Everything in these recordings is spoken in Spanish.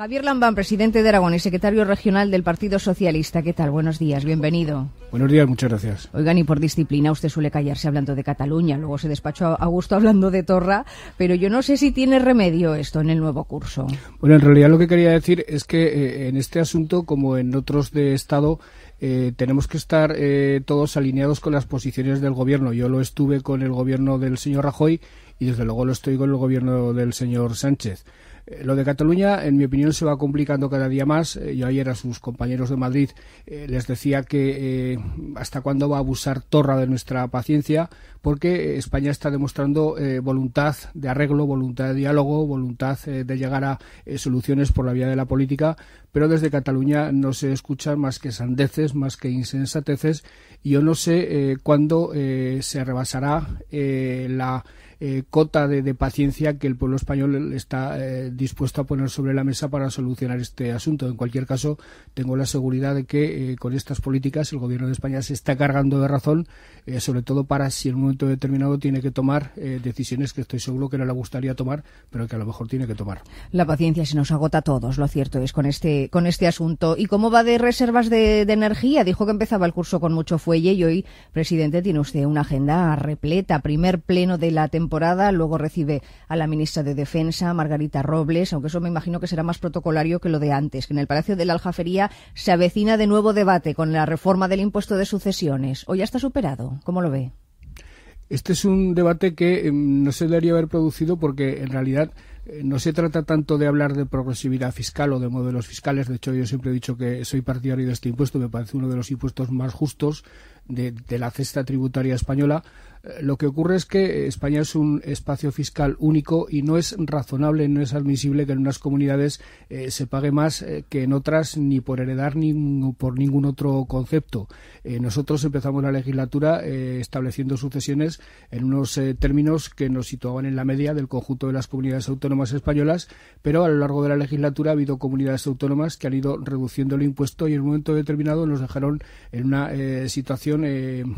Javier Lambán, presidente de Aragón y secretario regional del Partido Socialista. ¿Qué tal? Buenos días, bienvenido. Buenos días, muchas gracias. Oigan, y por disciplina usted suele callarse hablando de Cataluña, luego se despachó a gusto hablando de Torra, pero yo no sé si tiene remedio esto en el nuevo curso. Bueno, en realidad lo que quería decir es que en este asunto, como en otros de Estado, tenemos que estar todos alineados con las posiciones del Gobierno. Yo lo estuve con el Gobierno del señor Rajoy y desde luego lo estoy con el Gobierno del señor Sánchez. Lo de Cataluña, en mi opinión, se va complicando cada día más. Yo ayer a sus compañeros de Madrid les decía que hasta cuándo va a abusar Torra de nuestra paciencia, porque España está demostrando voluntad de arreglo, voluntad de diálogo, voluntad de llegar a soluciones por la vía de la política, pero desde Cataluña no se escuchan más que sandeces, más que insensateces, y yo no sé cuándo se rebasará la cota de paciencia que el pueblo español está dispuesto a poner sobre la mesa para solucionar este asunto. En cualquier caso, tengo la seguridad de que con estas políticas el Gobierno de España se está cargando de razón, sobre todo para si en un momento determinado tiene que tomar decisiones que estoy seguro que no le gustaría tomar, pero que a lo mejor tiene que tomar. La paciencia se nos agota a todos, lo cierto es, con este asunto. ¿Y cómo va de reservas de energía? Dijo que empezaba el curso con mucho fuelle y hoy, presidente, tiene usted una agenda repleta. Primer pleno de la temporada, luego recibe a la ministra de Defensa, Margarita Robles, aunque eso me imagino que será más protocolario que lo de antes, que en el Palacio de la Aljafería se avecina de nuevo debate con la reforma del impuesto de sucesiones. ¿O ya está superado? ¿Cómo lo ve? Este es un debate que no se debería haber producido porque en realidad no se trata tanto de hablar de progresividad fiscal o de modelos fiscales. De hecho, yo siempre he dicho que soy partidario de este impuesto, me parece uno de los impuestos más justos de la cesta tributaria española. Lo que ocurre es que España es un espacio fiscal único y no es razonable, no es admisible que en unas comunidades se pague más que en otras, ni por heredar ni por ningún otro concepto. Nosotros empezamos la legislatura estableciendo sucesiones en unos términos que nos situaban en la media del conjunto de las comunidades autónomas españolas, pero a lo largo de la legislatura ha habido comunidades autónomas que han ido reduciendo el impuesto y en un momento determinado nos dejaron en una situación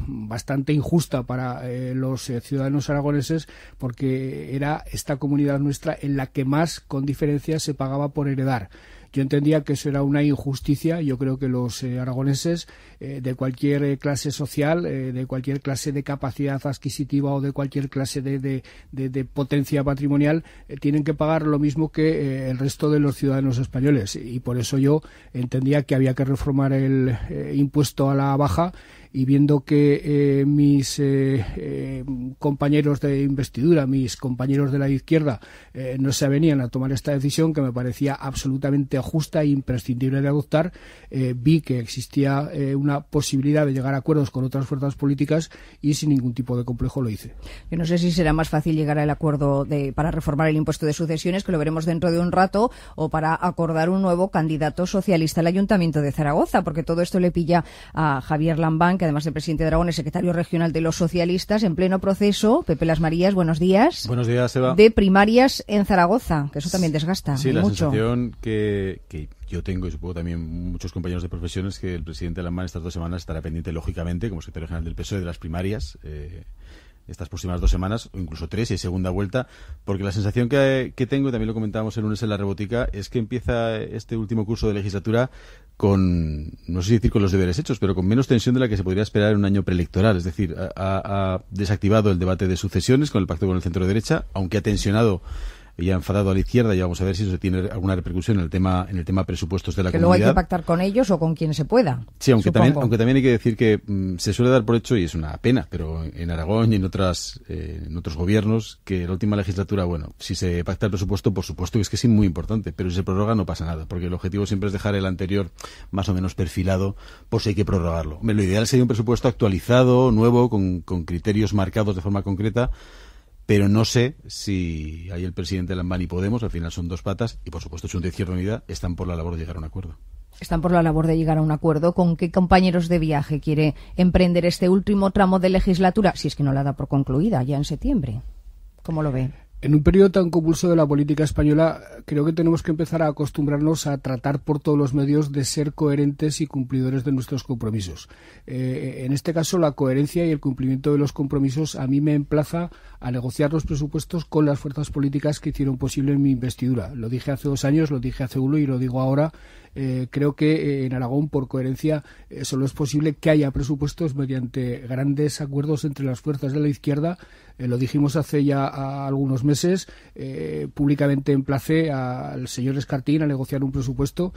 bastante injusta para los ciudadanos aragoneses, porque era esta comunidad nuestra en la que más, con diferencia, se pagaba por heredar. Yo entendía que eso era una injusticia. Yo creo que los aragoneses de cualquier clase social, de cualquier clase de capacidad adquisitiva o de cualquier clase de potencia patrimonial, tienen que pagar lo mismo que el resto de los ciudadanos españoles. Y por eso yo entendía que había que reformar el impuesto a la baja, y viendo que mis compañeros de investidura, mis compañeros de la izquierda, no se avenían a tomar esta decisión, que me parecía absolutamente justa e imprescindible de adoptar, vi que existía una posibilidad de llegar a acuerdos con otras fuerzas políticas y sin ningún tipo de complejo lo hice. Yo no sé si será más fácil llegar al acuerdo para reformar el impuesto de sucesiones, que lo veremos dentro de un rato, o para acordar un nuevo candidato socialista al Ayuntamiento de Zaragoza, porque todo esto le pilla a Javier Lambán, que además de presidente de Aragón es secretario regional de los socialistas, en pleno proceso. Pepe Las Marías, buenos días. Buenos días, Eva. De primarias en Zaragoza, que eso también desgasta. Sí, la mucho. Sensación que yo tengo, y supongo también muchos compañeros de profesión, es que el presidente Lambán estas 2 semanas estará pendiente, lógicamente, como secretario general del PSOE, de las primarias, estas próximas 2 semanas, o incluso 3, y hay segunda vuelta, porque la sensación que tengo, y también lo comentábamos el lunes en la Rebotica, es que empieza este último curso de legislatura con, no sé si decir con los deberes hechos, pero con menos tensión de la que se podría esperar en un año preelectoral. Es decir, ha desactivado el debate de sucesiones con el pacto con el centro derecha, aunque ha tensionado y ha enfadado a la izquierda, y vamos a ver si eso tiene alguna repercusión en el tema presupuestos de la comunidad. Que luego hay que pactar con ellos o con quien se pueda. Sí, aunque también hay que decir que se suele dar por hecho, y es una pena, pero en Aragón y en otros gobiernos, que la última legislatura, bueno, si se pacta el presupuesto, por supuesto que es muy importante, pero si se prorroga no pasa nada, porque el objetivo siempre es dejar el anterior más o menos perfilado por si hay que prorrogarlo. Lo ideal sería un presupuesto actualizado, nuevo, con criterios marcados de forma concreta, pero no sé si ahí el presidente Lambán y Podemos, al final son 2 patas, y por supuesto Junts de Izquierda Unida, están por la labor de llegar a un acuerdo. Están por la labor de llegar a un acuerdo. ¿Con qué compañeros de viaje quiere emprender este último tramo de legislatura, si es que no la da por concluida ya en septiembre? ¿Cómo lo ve? En un periodo tan convulso de la política española, creo que tenemos que empezar a acostumbrarnos a tratar por todos los medios de ser coherentes y cumplidores de nuestros compromisos. En este caso, la coherencia y el cumplimiento de los compromisos a mí me emplaza a negociar los presupuestos con las fuerzas políticas que hicieron posible mi investidura. Lo dije hace 2 años, lo dije hace 1 y lo digo ahora. Creo que en Aragón, por coherencia, solo es posible que haya presupuestos mediante grandes acuerdos entre las fuerzas de la izquierda. Lo dijimos hace ya algunos meses. Públicamente emplacé al señor Escartín a negociar un presupuesto.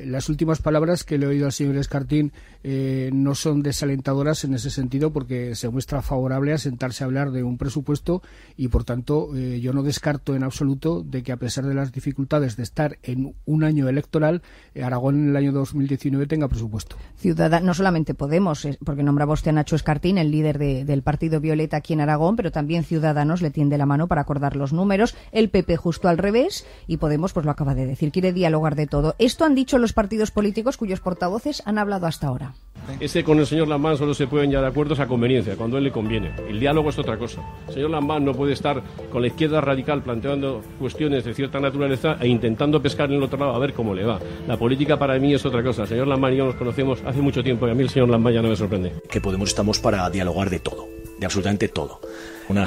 Las últimas palabras que le he oído al señor Escartín no son desalentadoras en ese sentido, porque se muestra favorable a sentarse a hablar de un presupuesto y, por tanto, yo no descarto en absoluto de que, a pesar de las dificultades de estar en un año electoral, Aragón en el año 2019 tenga presupuesto. No solamente Podemos, porque nombraba usted a Nacho Escartín, el líder del Partido Violeta aquí en Aragón, pero también Ciudadanos le tiende la mano para acordar los números, el PP justo al revés, y Podemos pues lo acaba de decir, quiere dialogar de todo. Esto han dicho los partidos políticos cuyos portavoces han hablado hasta ahora. Con el señor Lamán solo se pueden llegar a acuerdos a conveniencia, cuando a él le conviene. El diálogo es otra cosa. El señor Lamán no puede estar con la izquierda radical planteando cuestiones de cierta naturaleza e intentando pescar en el otro lado a ver cómo le va. La política para mí es otra cosa. El señor Lamán y yo nos conocemos hace mucho tiempo y a mí el señor Lamán ya no me sorprende. Que Podemos estamos para dialogar de todo, de absolutamente todo.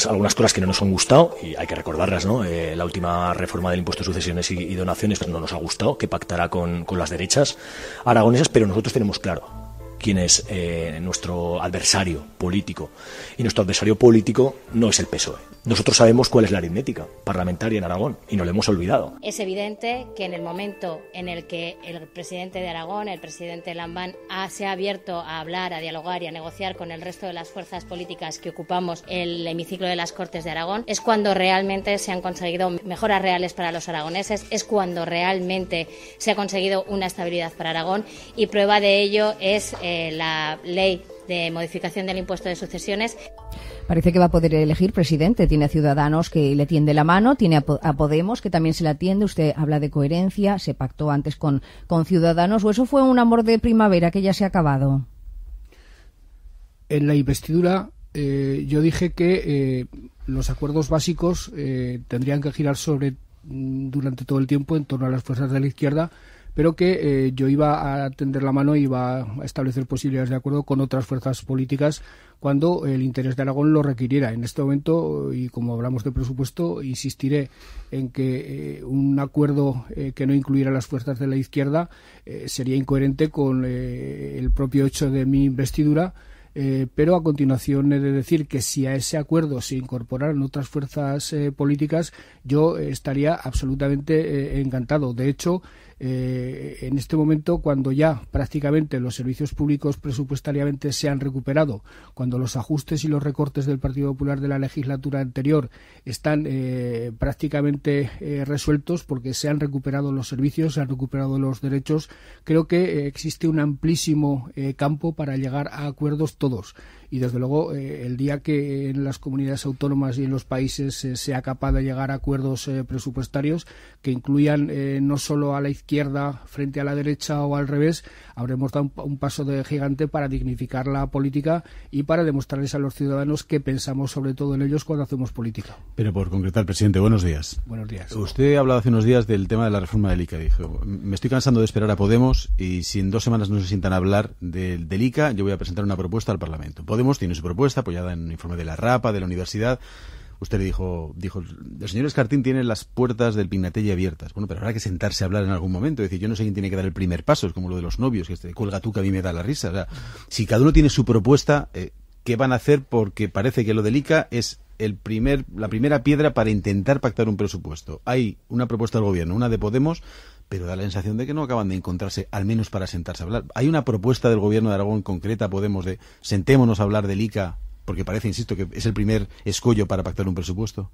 Algunas cosas que no nos han gustado, y hay que recordarlas, ¿no? La última reforma del impuesto de sucesiones y donaciones pues no nos ha gustado, que pactará con las derechas aragonesas, pero nosotros tenemos claro quién es nuestro adversario político. Y nuestro adversario político no es el PSOE. Nosotros sabemos cuál es la aritmética parlamentaria en Aragón y no lo hemos olvidado. Es evidente que en el momento en el que el presidente de Aragón, el presidente Lamán, se ha abierto a hablar, a dialogar y a negociar con el resto de las fuerzas políticas que ocupamos el hemiciclo de las Cortes de Aragón, es cuando realmente se han conseguido mejoras reales para los aragoneses, es cuando realmente se ha conseguido una estabilidad para Aragón, y prueba de ello es la ley de modificación del impuesto de sucesiones. Parece que va a poder elegir presidente. Tiene a Ciudadanos que le tiende la mano, tiene a Podemos que también se la tiende. Usted habla de coherencia, se pactó antes con Ciudadanos, ¿o eso fue un amor de primavera que ya se ha acabado? En la investidura yo dije que los acuerdos básicos tendrían que girar durante todo el tiempo en torno a las fuerzas de la izquierda, pero que yo iba a tender la mano y iba a establecer posibilidades de acuerdo con otras fuerzas políticas cuando el interés de Aragón lo requiriera. En este momento, y como hablamos de presupuesto, insistiré en que un acuerdo que no incluyera las fuerzas de la izquierda sería incoherente con el propio hecho de mi investidura. Pero a continuación he de decir que si a ese acuerdo se incorporaran otras fuerzas políticas, yo estaría absolutamente encantado. De hecho, en este momento, cuando ya prácticamente los servicios públicos presupuestariamente se han recuperado, cuando los ajustes y los recortes del Partido Popular de la legislatura anterior están prácticamente resueltos porque se han recuperado los servicios, se han recuperado los derechos, creo que existe un amplísimo campo para llegar a acuerdos todos. Y desde luego el día que en las comunidades autónomas y en los países sea capaz de llegar a acuerdos presupuestarios que incluyan no solo a la izquierda frente a la derecha o al revés, habremos dado un paso de gigante para dignificar la política y para demostrarles a los ciudadanos que pensamos sobre todo en ellos cuando hacemos política. Pero por concretar, presidente, buenos días. Buenos días. Usted ha hablado hace unos días del tema de la reforma del ICA. Dijo, me estoy cansando de esperar a Podemos y si en 2 semanas no se sientan a hablar del ICA, yo voy a presentar una propuesta al Parlamento. Podemos tiene su propuesta apoyada en un informe de la RAPA, de la universidad. Usted le dijo, el señor Escartín tiene las puertas del Pignatelli abiertas. Bueno, pero habrá que sentarse a hablar en algún momento. Es decir, yo no sé quién tiene que dar el primer paso, es como lo de los novios, que cuelga tú que a mí me da la risa. O sea, si cada uno tiene su propuesta, ¿qué van a hacer? Porque parece que lo del ICA es la primera piedra para intentar pactar un presupuesto. Hay una propuesta del gobierno, una de Podemos, pero da la sensación de que no acaban de encontrarse, al menos para sentarse a hablar. ¿Hay una propuesta del gobierno de Aragón concreta, Podemos, de sentémonos a hablar del ICA? Porque parece, insisto, que es el primer escollo para pactar un presupuesto.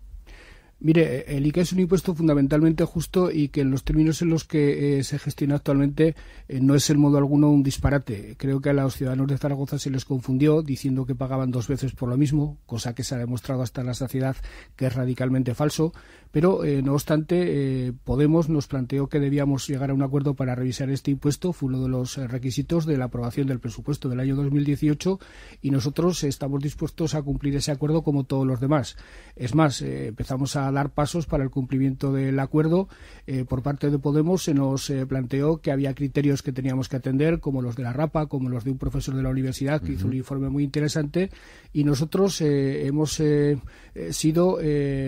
Mire, el ICA es un impuesto fundamentalmente justo y que en los términos en los que se gestiona actualmente no es en modo alguno un disparate. Creo que a los ciudadanos de Zaragoza se les confundió diciendo que pagaban 2 veces por lo mismo, cosa que se ha demostrado hasta la saciedad que es radicalmente falso. Pero, no obstante, Podemos nos planteó que debíamos llegar a un acuerdo para revisar este impuesto. Fue uno de los requisitos de la aprobación del presupuesto del año 2018 y nosotros estamos dispuestos a cumplir ese acuerdo como todos los demás. Es más, empezamos a dar pasos para el cumplimiento del acuerdo. Por parte de Podemos se nos planteó que había criterios que teníamos que atender, como los de la RAPA, como los de un profesor de la universidad que hizo un informe muy interesante, y nosotros hemos sido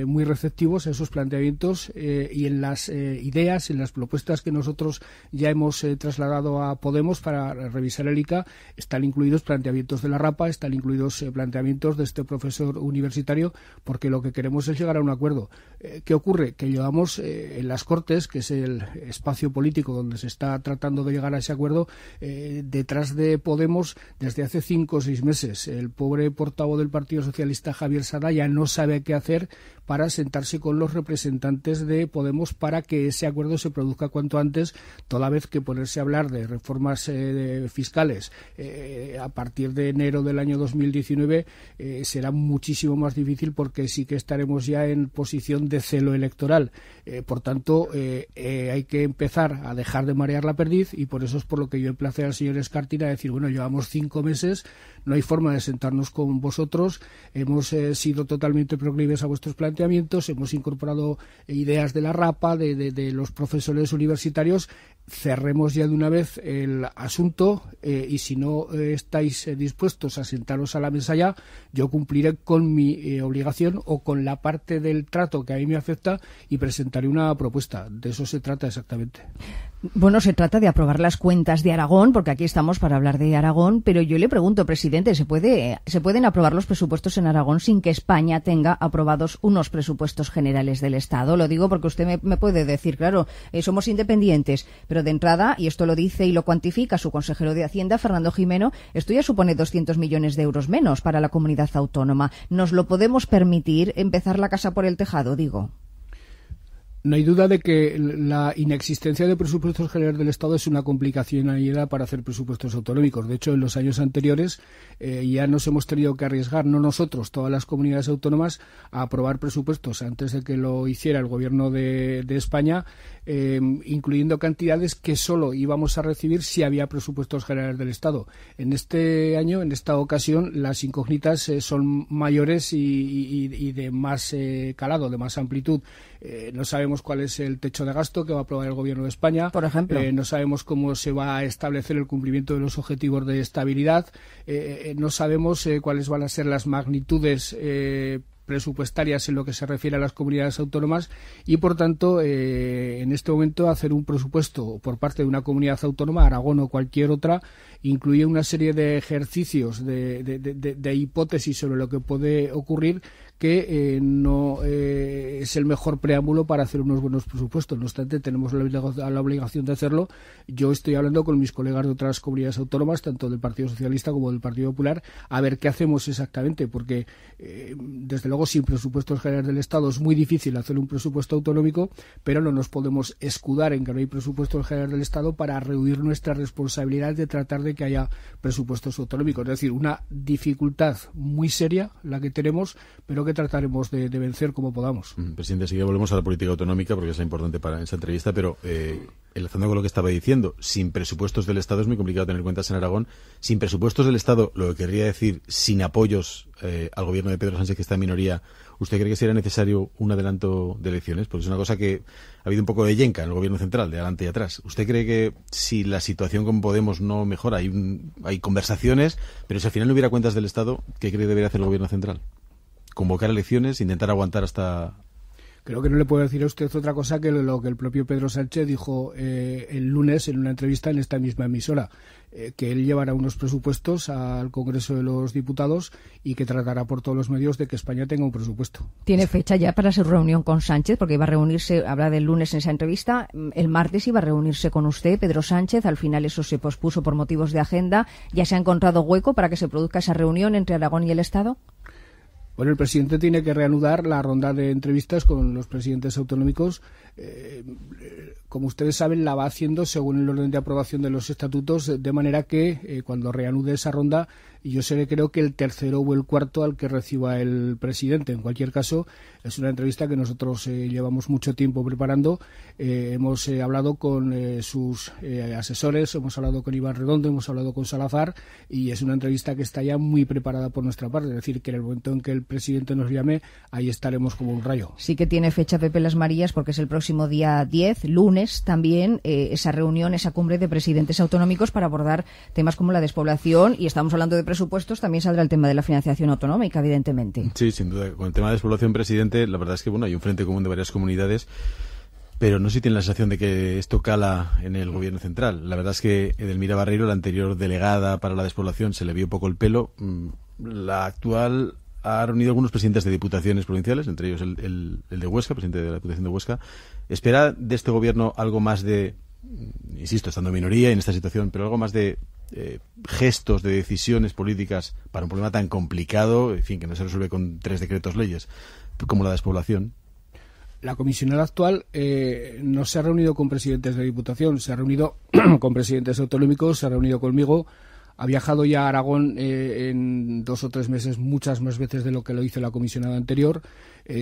muy receptivos a esos planteamientos y en las ideas, en las propuestas que nosotros ya hemos trasladado a Podemos para revisar el ICA, están incluidos planteamientos de la RAPA, están incluidos planteamientos de este profesor universitario, porque lo que queremos es llegar a un acuerdo. ¿Qué ocurre? Que llevamos en las Cortes, que es el espacio político donde se está tratando de llegar a ese acuerdo, detrás de Podemos desde hace 5 o 6 meses. El pobre portavoz del Partido Socialista, Javier Sada, ya no sabe qué hacer para sentarse con los representantes de Podemos para que ese acuerdo se produzca cuanto antes, toda vez que ponerse a hablar de reformas fiscales a partir de enero del año 2019 será muchísimo más difícil, porque sí que estaremos ya en posición de celo electoral. Por tanto, hay que empezar a dejar de marear la perdiz, y por eso es por lo que yo emplacé al señor Escartín a decir, bueno, llevamos 5 meses, no hay forma de sentarnos con vosotros, hemos sido totalmente proclives a vuestros planteamientos, hemos incorporado ideas de la RAPA, de los profesores universitarios, cerremos ya de una vez el asunto, y si no estáis dispuestos a sentaros a la mesa ya, yo cumpliré con mi obligación o con la parte del trato que a mí me afecta y presentaré una propuesta. De eso se trata exactamente. Bueno, se trata de aprobar las cuentas de Aragón, porque aquí estamos para hablar de Aragón, pero yo le pregunto, presidente, ¿se pueden aprobar los presupuestos en Aragón sin que España tenga aprobados unos presupuestos generales del Estado? Lo digo porque usted me puede decir, claro, somos independientes, pero de entrada, y esto lo dice y lo cuantifica su consejero de Hacienda, Fernando Jimeno, esto ya supone 200 millones de euros menos para la comunidad autónoma. ¿Nos lo podemos permitir, empezar la casa por el tejado, digo? No hay duda de que la inexistencia de presupuestos generales del Estado es una complicación añadida para hacer presupuestos autonómicos. De hecho, en los años anteriores ya nos hemos tenido que arriesgar, no nosotros, todas las comunidades autónomas, a aprobar presupuestos antes de que lo hiciera el Gobierno de España, incluyendo cantidades que solo íbamos a recibir si había presupuestos generales del Estado. En este año, en esta ocasión, las incógnitas son mayores y de más calado, de más amplitud. No sabemos cuál es el techo de gasto que va a aprobar el Gobierno de España. Por ejemplo. No sabemos cómo se va a establecer el cumplimiento de los objetivos de estabilidad. No sabemos cuáles van a ser las magnitudes presupuestarias en lo que se refiere a las comunidades autónomas, y por tanto en este momento hacer un presupuesto por parte de una comunidad autónoma, Aragón o cualquier otra, incluye una serie de ejercicios de hipótesis sobre lo que puede ocurrir, que no es el mejor preámbulo para hacer unos buenos presupuestos. No obstante, tenemos la obligación de hacerlo. Yo estoy hablando con mis colegas de otras comunidades autónomas, tanto del Partido Socialista como del Partido Popular, a ver qué hacemos exactamente, porque desde luego sin presupuestos generales del Estado es muy difícil hacer un presupuesto autonómico, pero no nos podemos escudar en que no hay presupuestos generales del Estado para rehuir nuestra responsabilidad de tratar de que haya presupuestos autonómicos. Es decir, una dificultad muy seria la que tenemos, pero que trataremos de vencer como podamos. Presidente, enseguida volvemos a la política autonómica porque es la importante para esa entrevista, pero enlazando con lo que estaba diciendo, sin presupuestos del Estado es muy complicado tener cuentas en Aragón. Sin presupuestos del Estado, lo que querría decir sin apoyos al gobierno de Pedro Sánchez, que está en minoría, ¿usted cree que sería necesario un adelanto de elecciones? Porque es una cosa que ha habido un poco de yenca en el gobierno central, de adelante y atrás. ¿Usted cree que si la situación con Podemos no mejora, hay conversaciones, pero si al final no hubiera cuentas del Estado, ¿qué cree que debería hacer el gobierno central? ¿Convocar elecciones, intentar aguantar hasta...? Creo que no le puedo decir a usted otra cosa que lo que el propio Pedro Sánchez dijo el lunes en una entrevista en esta misma emisora, que él llevará unos presupuestos al Congreso de los Diputados y que tratará por todos los medios de que España tenga un presupuesto. ¿Tiene fecha ya para su reunión con Sánchez? Porque iba a reunirse, habla del lunes en esa entrevista, el martes iba a reunirse con usted, Pedro Sánchez, al final eso se pospuso por motivos de agenda. ¿Ya se ha encontrado hueco para que se produzca esa reunión entre Aragón y el Estado? Bueno, el presidente tiene que reanudar la ronda de entrevistas con los presidentes autonómicos. Como ustedes saben, la va haciendo según el orden de aprobación de los estatutos, de manera que cuando reanude esa ronda y yo seré creo que el tercero o el cuarto al que reciba el presidente. En cualquier caso, es una entrevista que nosotros llevamos mucho tiempo preparando. Hemos hablado con sus asesores, hemos hablado con Iván Redondo, hemos hablado con Salazar, y es una entrevista que está ya muy preparada por nuestra parte. Es decir, que en el momento en que el presidente nos llame, ahí estaremos como un rayo. Sí que tiene fecha Pepe Las Marías, porque es el próximo día 10, lunes también, esa reunión, esa cumbre de presidentes autonómicos para abordar temas como la despoblación, y estamos hablando de presupuestos, también saldrá el tema de la financiación autonómica, evidentemente. Sí, sin duda. Con el tema de despoblación, presidente, la verdad es que hay un frente común de varias comunidades, pero no sé si tiene la sensación de que esto cala en el gobierno central. La verdad es que Edelmira Barreiro, la anterior delegada para la despoblación, se le vio poco el pelo. La actual ha reunido algunos presidentes de diputaciones provinciales, entre ellos el de Huesca, presidente de la Diputación de Huesca. ¿Espera de este gobierno algo más de, insisto, estando en minoría en esta situación, pero algo más de gestos, de decisiones políticas para un problema tan complicado, en fin, que no se resuelve con 3 decretos leyes, como la despoblación? La comisionada actual no se ha reunido con presidentes de Diputación, se ha reunido con presidentes autonómicos, se ha reunido conmigo, ha viajado ya a Aragón en 2 o 3 meses muchas más veces de lo que lo hizo la comisionada anterior.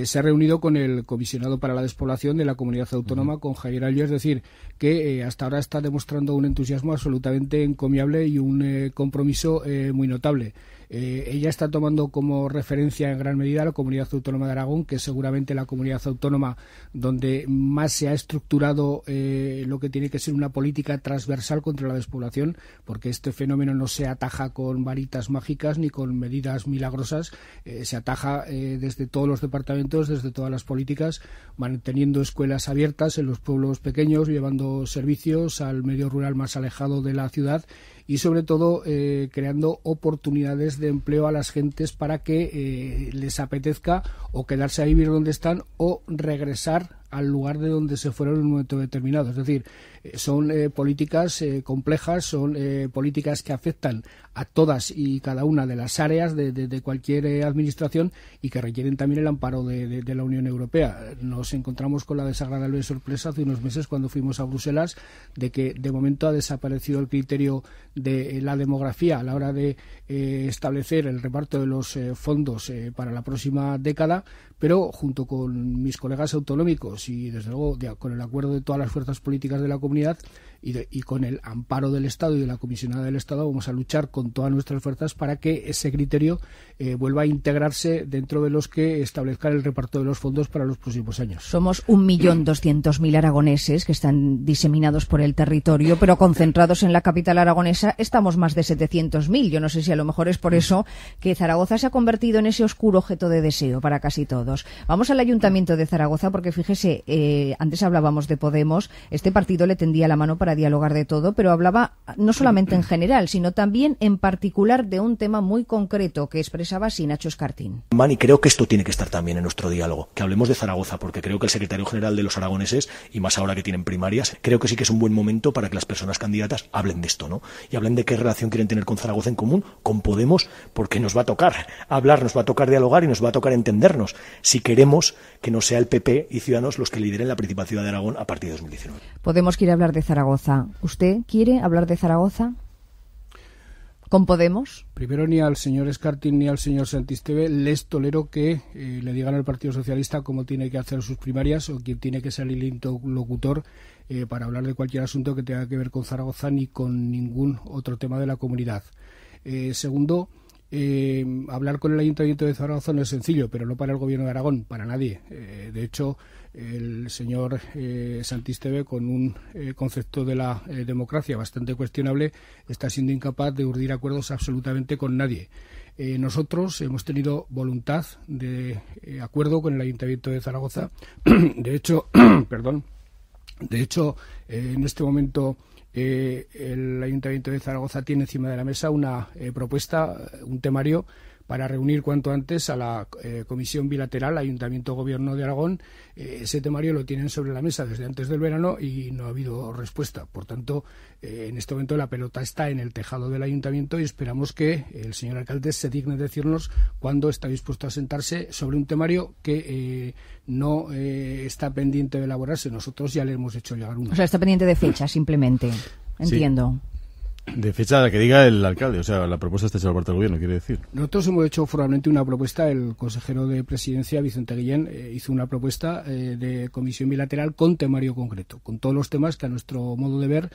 Se ha reunido con el comisionado para la despoblación de la comunidad autónoma, con Javier Allo, es decir, que hasta ahora está demostrando un entusiasmo absolutamente encomiable y un compromiso muy notable. Ella está tomando como referencia en gran medida la comunidad autónoma de Aragón, que es seguramente la comunidad autónoma donde más se ha estructurado lo que tiene que ser una política transversal contra la despoblación, porque este fenómeno no se ataja con varitas mágicas ni con medidas milagrosas, se ataja desde todos los departamentos, desde todas las políticas, manteniendo escuelas abiertas en los pueblos pequeños, llevando servicios al medio rural más alejado de la ciudad, y sobre todo creando oportunidades de empleo a las gentes para que les apetezca o quedarse a vivir donde están o regresar al lugar de donde se fueron en un momento determinado. Es decir, son políticas complejas, son políticas que afectan a todas y cada una de las áreas de cualquier administración y que requieren también el amparo de la Unión Europea. Nos encontramos con la desagradable sorpresa hace unos meses cuando fuimos a Bruselas de que de momento ha desaparecido el criterio de la demografía a la hora de establecer el reparto de los fondos para la próxima década, pero junto con mis colegas autonómicos y desde luego con el acuerdo de todas las fuerzas políticas de la comunidad y con el amparo del Estado y de la comisionada del Estado, vamos a luchar con todas nuestras fuerzas para que ese criterio vuelva a integrarse dentro de los que establezcan el reparto de los fondos para los próximos años. Somos 1.200.000 aragoneses que están diseminados por el territorio, pero concentrados en la capital aragonesa estamos más de 700.000. Yo no sé si a lo mejor es por eso que Zaragoza se ha convertido en ese oscuro objeto de deseo para casi todos. Vamos al Ayuntamiento de Zaragoza porque fíjese, antes hablábamos de Podemos, este partido le tendía la mano para dialogar de todo, pero hablaba no solamente en general, sino también en particular de un tema muy concreto que expresaba así Nacho Escartín. Y creo que esto tiene que estar también en nuestro diálogo, que hablemos de Zaragoza, porque creo que el secretario general de los aragoneses, y más ahora que tienen primarias, creo que sí que es un buen momento para que las personas candidatas hablen de esto, ¿no? Y hablen de qué relación quieren tener con Zaragoza en común, con Podemos, porque nos va a tocar hablar, nos va a tocar dialogar y nos va a tocar entendernos, si queremos que no sea el PP y Ciudadanos los que lideren la principal ciudad de Aragón a partir de 2019. Podemos quiere hablar de Zaragoza. ¿Usted quiere hablar de Zaragoza con Podemos? Primero, ni al señor Escartín ni al señor Santisteve les tolero que le digan al Partido Socialista cómo tiene que hacer sus primarias o quién tiene que ser el interlocutor para hablar de cualquier asunto que tenga que ver con Zaragoza ni con ningún otro tema de la comunidad. Segundo, hablar con el Ayuntamiento de Zaragoza no es sencillo, pero no para el Gobierno de Aragón, para nadie. De hecho, el señor Santisteve, con un concepto de la democracia bastante cuestionable, está siendo incapaz de urdir acuerdos absolutamente con nadie. Nosotros hemos tenido voluntad de acuerdo con el Ayuntamiento de Zaragoza. De hecho, en este momento el Ayuntamiento de Zaragoza tiene encima de la mesa una propuesta, un temario para reunir cuanto antes a la comisión bilateral Ayuntamiento-Gobierno de Aragón. Ese temario lo tienen sobre la mesa desde antes del verano y no ha habido respuesta. Por tanto, en este momento la pelota está en el tejado del Ayuntamiento y esperamos que el señor alcalde se digne decirnos cuándo está dispuesto a sentarse sobre un temario que no está pendiente de elaborarse. Nosotros ya le hemos hecho llegar uno. O sea, está pendiente de fecha, simplemente. Entiendo. De fecha a la que diga el alcalde, o sea, la propuesta está hecha por parte del gobierno, quiere decir. Nosotros hemos hecho formalmente una propuesta, el consejero de Presidencia, Vicente Guillén, hizo una propuesta de comisión bilateral con temario concreto, con todos los temas que a nuestro modo de ver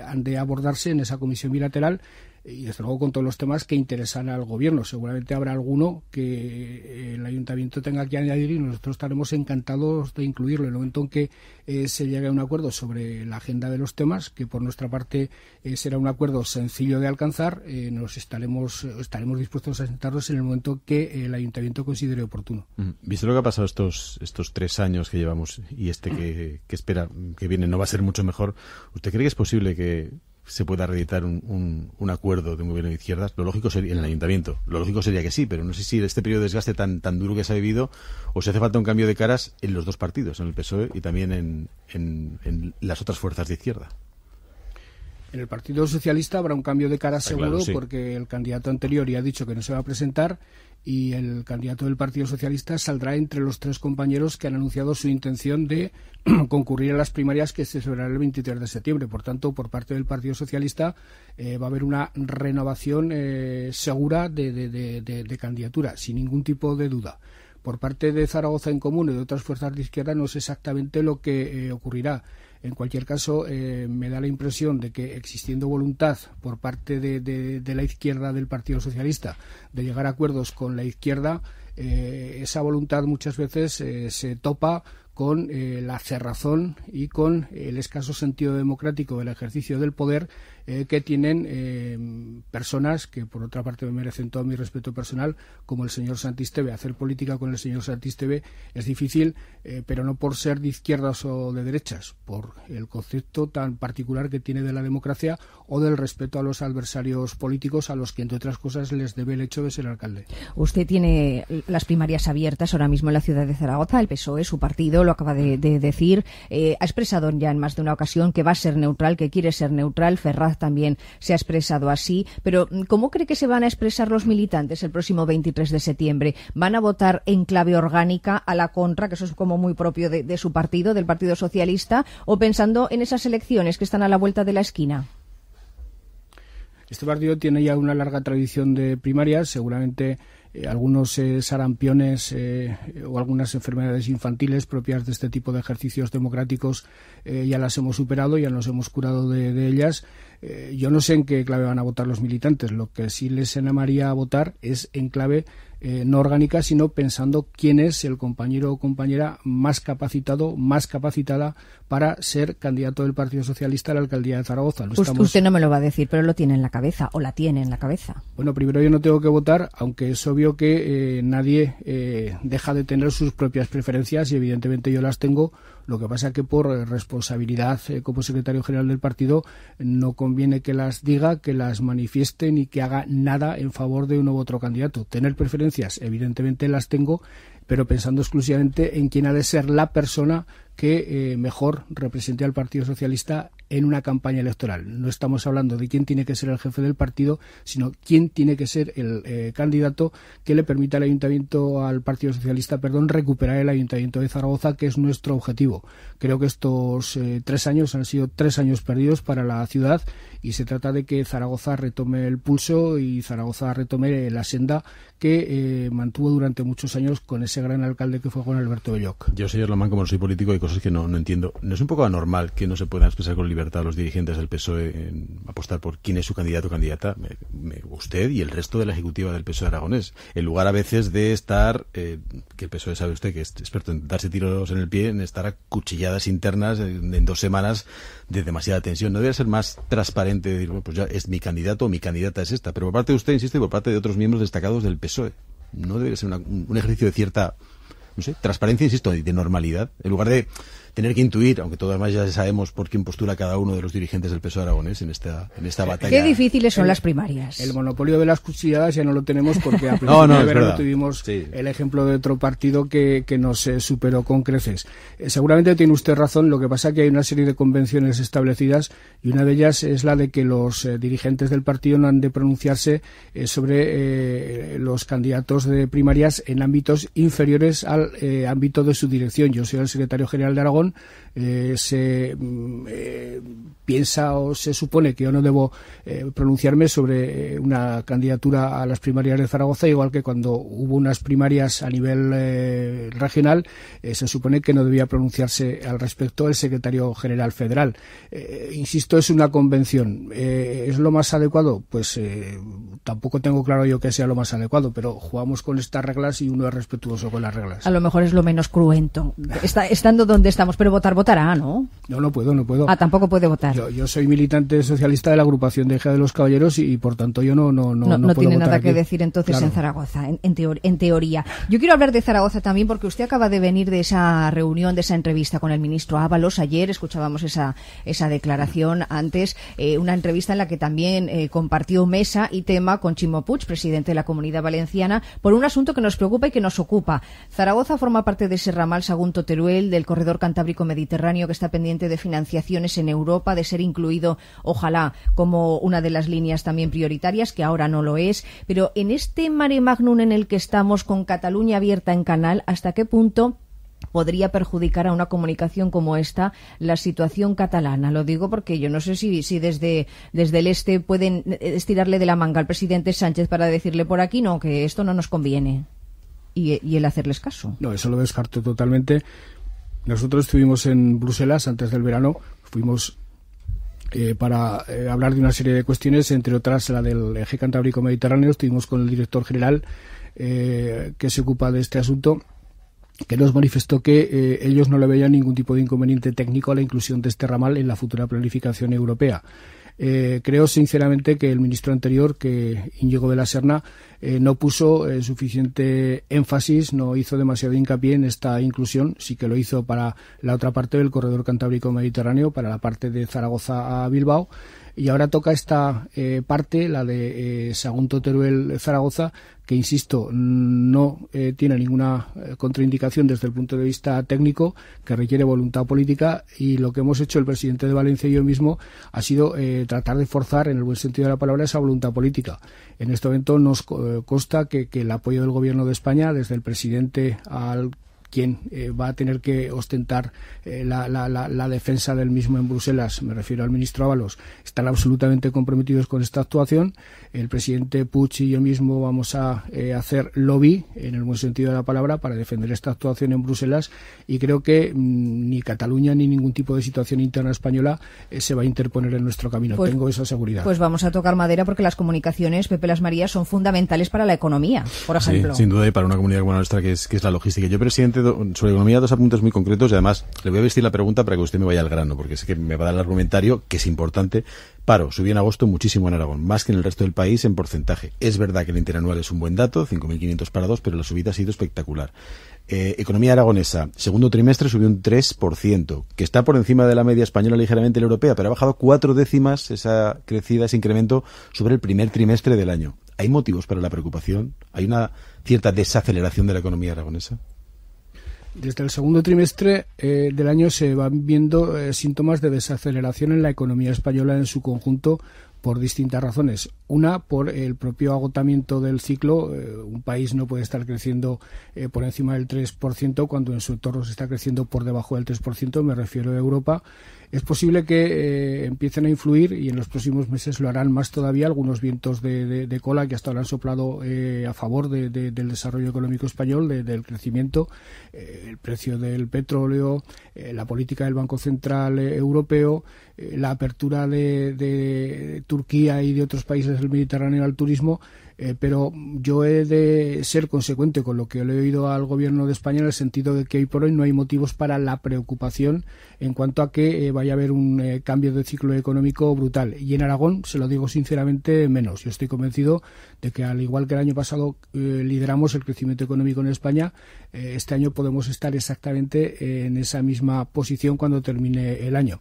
han de abordarse en esa comisión bilateral y desde luego con todos los temas que interesan al gobierno. Seguramente habrá alguno que el ayuntamiento tenga que añadir y nosotros estaremos encantados de incluirlo. En el momento en que se llegue a un acuerdo sobre la agenda de los temas, que por nuestra parte será un acuerdo sencillo de alcanzar, estaremos dispuestos a sentarnos en el momento que el ayuntamiento considere oportuno. Visto lo que ha pasado estos 3 años que llevamos y que espera que viene no va a ser mucho mejor, ¿usted cree que es posible que se pueda reeditar un acuerdo de un gobierno de izquierdas? Lo lógico sería en el ayuntamiento. Lo lógico sería que sí, pero no sé si este periodo de desgaste tan duro que se ha vivido o si hace falta un cambio de caras en los dos partidos, en el PSOE y también en las otras fuerzas de izquierda. En el Partido Socialista habrá un cambio de cara seguro, claro, sí, porque el candidato anterior ya ha dicho que no se va a presentar y el candidato del Partido Socialista saldrá entre los 3 compañeros que han anunciado su intención de concurrir a las primarias que se celebrarán el 23 de septiembre. Por tanto, por parte del Partido Socialista va a haber una renovación segura de candidatura, sin ningún tipo de duda. Por parte de Zaragoza en Común y de otras fuerzas de izquierda no sé exactamente lo que ocurrirá. En cualquier caso, me da la impresión de que existiendo voluntad por parte de la izquierda del Partido Socialista de llegar a acuerdos con la izquierda, esa voluntad muchas veces se topa con la cerrazón y con el escaso sentido democrático del ejercicio del poder que tienen personas que por otra parte me merecen todo mi respeto personal, como el señor Santisteve. Hacer política con el señor Santisteve es difícil, pero no por ser de izquierdas o de derechas, por el concepto tan particular que tiene de la democracia o del respeto a los adversarios políticos a los que entre otras cosas les debe el hecho de ser alcalde. Usted tiene las primarias abiertas ahora mismo en la ciudad de Zaragoza, el PSOE, su partido, lo acaba de decir, ha expresado ya en más de una ocasión que va a ser neutral, que quiere ser neutral. Ferraz también se ha expresado así, pero ¿cómo cree que se van a expresar los militantes el próximo 23 de septiembre? ¿Van a votar en clave orgánica a la contra, que eso es como muy propio de su partido, del Partido Socialista, o pensando en esas elecciones que están a la vuelta de la esquina? Este partido tiene ya una larga tradición de primarias, seguramente algunos sarampiones o algunas enfermedades infantiles propias de este tipo de ejercicios democráticos ya las hemos superado, ya nos hemos curado de ellas. Yo no sé en qué clave van a votar los militantes. Lo que sí les animaría a votar es en clave no orgánica, sino pensando quién es el compañero o compañera más capacitado, más capacitada para ser candidato del Partido Socialista a la alcaldía de Zaragoza. Usted no me lo va a decir, pero lo tiene en la cabeza, o la tiene en la cabeza. Bueno, primero yo no tengo que votar, aunque es obvio que nadie deja de tener sus propias preferencias y evidentemente yo las tengo. Lo que pasa es que por responsabilidad como secretario general del partido no conviene que las diga, que las manifieste ni que haga nada en favor de uno u otro candidato. Tener preferencias, evidentemente las tengo, pero pensando exclusivamente en quién ha de ser la persona que mejor represente al Partido Socialista en una campaña electoral. No estamos hablando de quién tiene que ser el jefe del partido, sino quién tiene que ser el candidato que le permita al Partido Socialista, recuperar el Ayuntamiento de Zaragoza, que es nuestro objetivo. Creo que estos 3 años han sido 3 años perdidos para la ciudad y se trata de que Zaragoza retome el pulso y Zaragoza retome la senda que mantuvo durante muchos años con ese gran alcalde que fue Juan Alberto Belloc. Yo, señor Lamán, como no soy político, hay cosas que no entiendo. ¿No es un poco anormal que no se puedan expresar con libertad los dirigentes del PSOE en apostar por quién es su candidato o candidata? Usted y el resto de la ejecutiva del PSOE aragonés, en lugar a veces de estar, que el PSOE sabe usted que es experto en darse tiros en el pie, en estar a cuchilladas internas en 2 semanas de demasiada tensión. ¿No debería ser más transparente decir, bueno, pues ya es mi candidato o mi candidata es esta? Pero por parte de usted, insisto, y por parte de otros miembros destacados del PSOE, ¿no debería ser un ejercicio de cierta, no sé, transparencia, insisto, de normalidad, en lugar de tener que intuir, aunque todos más ya sabemos por quién postula cada uno de los dirigentes del PSOE aragonés en esta batalla? Qué difíciles son las primarias. El monopolio de las cuchilladas ya no lo tenemos porque a principio de verano tuvimos el ejemplo de otro partido que nos superó con creces. Seguramente tiene usted razón, lo que pasa es que hay una serie de convenciones establecidas y una de ellas es la de que los dirigentes del partido no han de pronunciarse sobre los candidatos de primarias en ámbitos inferiores al ámbito de su dirección. Yo soy el secretario general de Aragón. Pienso piensa o se supone que yo no debo pronunciarme sobre una candidatura a las primarias de Zaragoza, igual que cuando hubo unas primarias a nivel regional, se supone que no debía pronunciarse al respecto el secretario general federal. Insisto, es una convención. ¿Es lo más adecuado? Pues tampoco tengo claro yo que sea lo más adecuado, pero jugamos con estas reglas y uno es respetuoso con las reglas. A lo mejor es lo menos cruento, estando donde estamos, pero votará, ¿no? No puedo. Ah, tampoco puede votar. Yo soy militante socialista de la agrupación de Ejea de los Caballeros y por tanto yo no puedo tiene votar nada aquí. que decir entonces, claro, en Zaragoza, en teoría. Yo quiero hablar de Zaragoza también porque usted acaba de venir de esa reunión, de esa entrevista con el ministro Ábalos. Ayer escuchábamos esa declaración antes, una entrevista en la que también compartió mesa y tema con Ximo Puig, presidente de la Comunidad Valenciana, por un asunto que nos preocupa y que nos ocupa. Zaragoza forma parte de ese ramal Sagunto-Teruel, del corredor cantábrico mediterráneo, que está pendiente de financiaciones en Europa, de ser incluido, ojalá, como una de las líneas también prioritarias, que ahora no lo es. Pero en este mare magnum en el que estamos, con Cataluña abierta en canal, ¿hasta qué punto podría perjudicar a una comunicación como esta la situación catalana? Lo digo porque yo no sé si desde el este pueden estirarle de la manga al presidente Sánchez para decirle por aquí no, que esto no nos conviene, y el hacerles caso. No, eso lo descarto totalmente. Nosotros estuvimos en Bruselas antes del verano, fuimos para hablar de una serie de cuestiones, entre otras la del eje cantábrico mediterráneo. Estuvimos con el director general que se ocupa de este asunto, que nos manifestó que ellos no le veían ningún tipo de inconveniente técnico a la inclusión de este ramal en la futura planificación europea. Creo sinceramente que el ministro anterior, que Íñigo de la Serna, no puso suficiente énfasis, no hizo demasiado hincapié en esta inclusión. Sí que lo hizo para la otra parte del corredor cantábrico mediterráneo, para la parte de Zaragoza a Bilbao, y ahora toca esta parte, la de Sagunto-Teruel-Zaragoza, que, insisto, no tiene ninguna contraindicación desde el punto de vista técnico, que requiere voluntad política, y lo que hemos hecho el presidente de Valencia y yo mismo ha sido tratar de forzar, en el buen sentido de la palabra, esa voluntad política. En este momento nos consta que el apoyo del Gobierno de España, desde el presidente al quien va a tener que ostentar la defensa del mismo en Bruselas, me refiero al ministro Ábalos, están absolutamente comprometidos con esta actuación. El presidente Puig y yo mismo vamos a hacer lobby, en el buen sentido de la palabra, para defender esta actuación en Bruselas, y creo que ni Cataluña ni ningún tipo de situación interna española se va a interponer en nuestro camino. Tengo esa seguridad. Pues vamos a tocar madera, porque las comunicaciones, Pepe Las Marías, son fundamentales para la economía, por ejemplo. Sí, sin duda, y para una comunidad como la nuestra, que es la logística. Yo, presidente, sobre economía, dos apuntes muy concretos, y además le voy a vestir la pregunta para que usted me vaya al grano, porque sé que me va a dar el argumentario, que es importante. Paro subió en agosto muchísimo en Aragón, más que en el resto del país en porcentaje. Es verdad que el interanual es un buen dato, 5.500 parados, pero la subida ha sido espectacular. Economía aragonesa, segundo trimestre subió un 3%, que está por encima de la media española, ligeramente la europea, pero ha bajado 4 décimas esa crecida, ese incremento sobre el primer trimestre del año. ¿Hay motivos para la preocupación? ¿Hay una cierta desaceleración de la economía aragonesa? Desde el segundo trimestre del año se van viendo síntomas de desaceleración en la economía española en su conjunto, por distintas razones. Una, por el propio agotamiento del ciclo. Un país no puede estar creciendo por encima del 3% cuando en su entorno se está creciendo por debajo del 3%, me refiero a Europa. Es posible que empiecen a influir, y en los próximos meses lo harán más todavía, algunos vientos de cola que hasta ahora han soplado a favor del desarrollo económico español, del crecimiento, el precio del petróleo, la política del Banco Central Europeo, la apertura de Turquía y de otros países del Mediterráneo al turismo. Pero yo he de ser consecuente con lo que le he oído al Gobierno de España, en el sentido de que hoy por hoy no hay motivos para la preocupación en cuanto a que vaya a haber un cambio de ciclo económico brutal. Y en Aragón, se lo digo sinceramente, menos. Yo estoy convencido de que, al igual que el año pasado lideramos el crecimiento económico en España, este año podemos estar exactamente en esa misma posición cuando termine el año.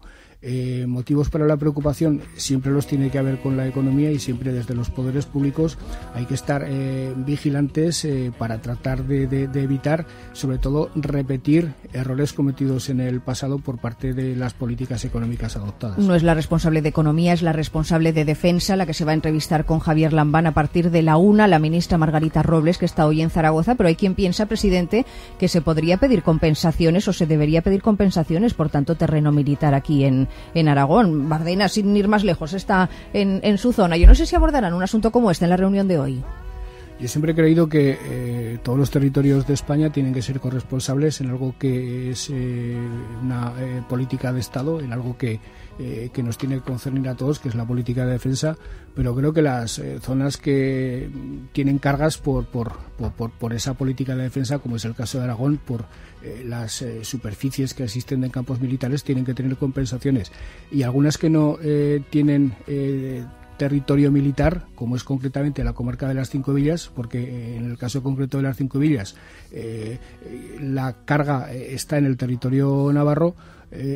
Motivos para la preocupación siempre los tiene que haber con la economía, y siempre desde los poderes públicos hay que estar vigilantes para tratar de evitar, sobre todo, repetir errores cometidos en el pasado por parte de las políticas económicas adoptadas. No es la responsable de Economía, es la responsable de Defensa, la que se va a entrevistar con Javier Lambán a partir de la 1, la ministra Margarita Robles, que está hoy en Zaragoza. Pero hay quien piensa, presidente, que se podría pedir compensaciones, o se debería pedir compensaciones por tanto terreno militar aquí en en Aragón. Bardena, sin ir más lejos, está en su zona. Yo no sé si abordarán un asunto como este en la reunión de hoy. Yo siempre he creído que todos los territorios de España tienen que ser corresponsables en algo que es una política de Estado, en algo que nos tiene que concernir a todos, que es la política de defensa, pero creo que las zonas que tienen cargas por esa política de defensa, como es el caso de Aragón, por las superficies que existen en campos militares, tienen que tener compensaciones. Y algunas que no tienen territorio militar, como es concretamente la comarca de las Cinco Villas, porque en el caso concreto de las Cinco Villas la carga está en el territorio navarro,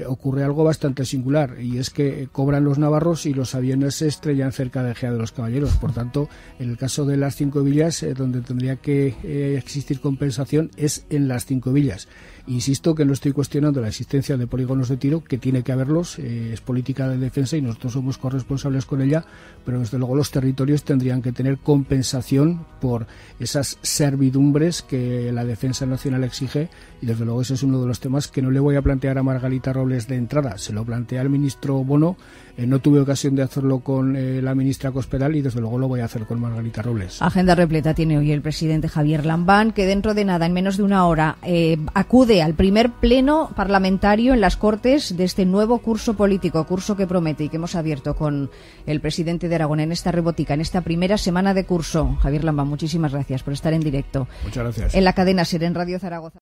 ocurre algo bastante singular, y es que cobran los navarros y los aviones se estrellan cerca de Ejea de los Caballeros. Por tanto, en el caso de las Cinco Villas, donde tendría que existir compensación es en las Cinco Villas. Insisto que no estoy cuestionando la existencia de polígonos de tiro, que tiene que haberlos, es política de defensa y nosotros somos corresponsables con ella, pero desde luego los territorios tendrían que tener compensación por esas servidumbres que la defensa nacional exige, y desde luego ese es uno de los temas que no le voy a plantear a Margarita Robles de entrada. Se lo planteé al ministro Bono, no tuve ocasión de hacerlo con la ministra Cospedal y desde luego lo voy a hacer con Margarita Robles. Agenda repleta tiene hoy el presidente Javier Lambán, que dentro de nada, en menos de una hora, acude al primer pleno parlamentario en las Cortes de este nuevo curso político, curso que promete y que hemos abierto con el presidente de Aragón en esta rebotica, en esta primera semana de curso. Javier Lambán, muchísimas gracias por estar en directo. Muchas gracias. En la cadena SER, en Radio Zaragoza.